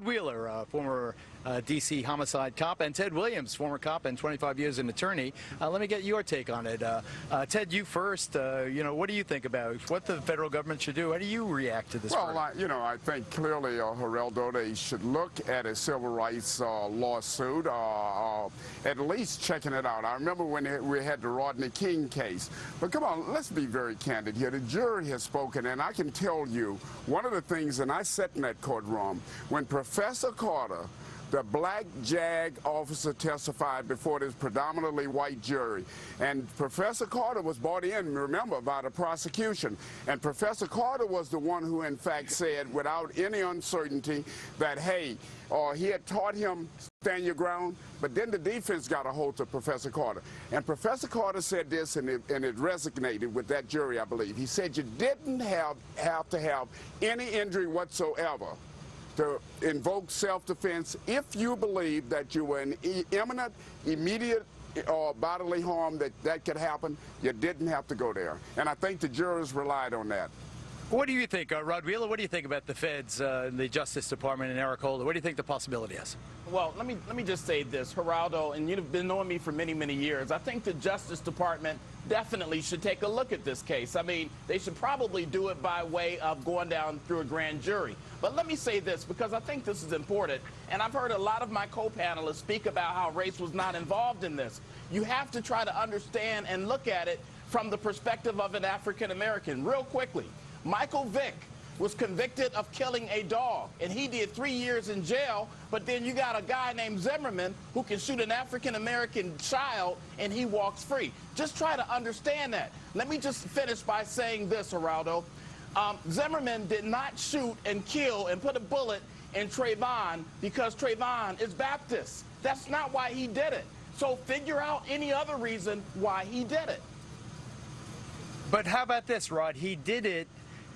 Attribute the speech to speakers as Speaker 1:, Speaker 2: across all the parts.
Speaker 1: Wheeler, former D.C. homicide cop, and Ted Williams, former cop and 25 years an attorney. Let me get your take on it. Ted, you first. What do you think about what the federal government should do? How do you react to this?
Speaker 2: Well, I think clearly, Geraldo, they should look at a civil rights lawsuit, at least checking it out. I remember when we had the Rodney King case. But come on, let's be very candid here. The jury has spoken, and I can tell you one of the things, and I sat in that courtroom, when Professor Carter, the black JAG officer, testified before this predominantly white jury. And Professor Carter was brought in, remember, by the prosecution. And Professor Carter was the one who, in fact, said, without any uncertainty, that, hey, he had taught him stand your ground, but then the defense got a hold of Professor Carter. And Professor Carter said this, and it resonated with that jury, I believe. He said you didn't have to have any injury whatsoever to invoke self-defense if you believe that you were in imminent, immediate, or bodily harm that could happen. You didn't have to go there. And I think the jurors relied on that.
Speaker 1: What do you think, Rod Wheeler? What do you think about the feds, the Justice Department, and Eric Holder? What do you think the possibility is?
Speaker 3: Well, let me just say this, Geraldo, and you've been knowing me for many, many years. I think the Justice Department definitely should take a look at this case. I mean, they should probably do it by way of going down through a grand jury. But let me say this, because I think this is important, and I've heard a lot of my co-panelists speak about how race was not involved in this. You have to try to understand and look at it from the perspective of an African American. Real quickly, Michael Vick was convicted of killing a dog, and he did 3 years in jail, but then you got a guy named Zimmerman who can shoot an African-American child, and he walks free. Just try to understand that. Let me just finish by saying this, Geraldo. Zimmerman did not shoot and kill and put a bullet in Trayvon because Trayvon is Baptist. That's not why he did it. So figure out any other reason why he did it.
Speaker 1: But how about this, Rod? He did it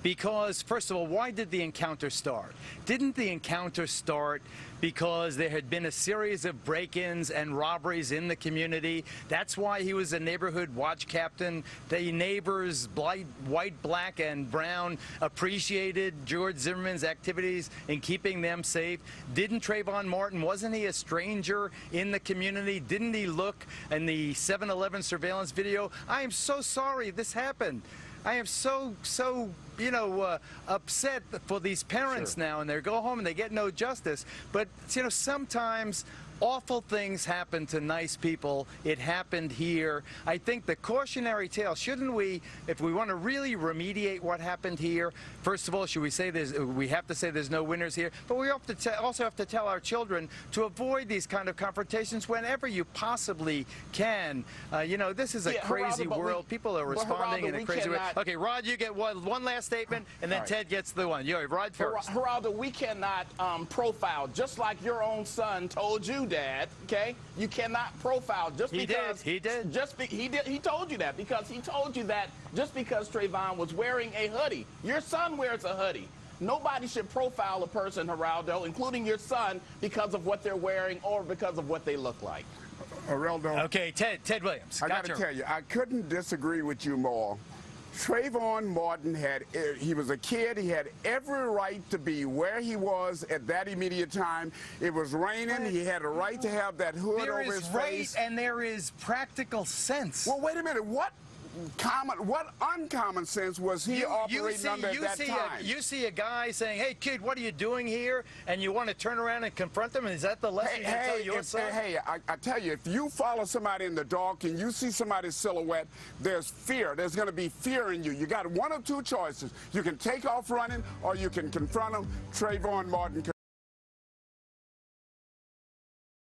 Speaker 1: because, first of all, why did the encounter start? Didn't the encounter start because there had been a series of break-ins and robberies in the community? That's why he was a neighborhood watch captain. The neighbors, white, black, and brown, appreciated George Zimmerman's activities in keeping them safe. Didn't Trayvon Martin, wasn't he a stranger in the community? Didn't he look in the 7-Eleven surveillance video? I am so sorry this happened. I am so upset for these parents now, and they go home and they get no justice. But, sometimes awful things happen to nice people. It happened here. I think the cautionary tale, shouldn't we, if we want to really remediate what happened here, first of all, should we say we have to say there's no winners here, but we have to also have to tell our children to avoid these kind of confrontations whenever you possibly can. This is a crazy world. People are responding in a crazy way. Okay, Rod, you get one last statement, and then Ted gets the one. Rod first.
Speaker 3: Geraldo, we cannot profile, just like your own son told you, Dad, okay? You cannot profile just because...
Speaker 1: He did.
Speaker 3: He told you that because he told you that just because Trayvon was wearing a hoodie. Your son wears a hoodie. Nobody should profile a person, Geraldo, including your son, because of what they're wearing or because of what they look like.
Speaker 2: Geraldo.
Speaker 1: Okay, Ted Williams.
Speaker 2: I got to tell you, I couldn't disagree with you more. Trayvon Martin he was a kid. He had every right to be where he was at that immediate time. It was raining. He had a right to have that hood over his face.
Speaker 1: There is right and there is practical sense.
Speaker 2: Well, wait a minute. What uncommon sense was he operating under at that time?
Speaker 1: You see a guy saying, "Hey, kid, what are you doing here?" And you want to turn around and confront them? And is that the lesson you tell your son?
Speaker 2: Hey, I tell you, if you follow somebody in the dark and you see somebody's silhouette, there's fear. There's going to be fear in you. You got one of two choices. You can take off running or you can confront them. Trayvon Martin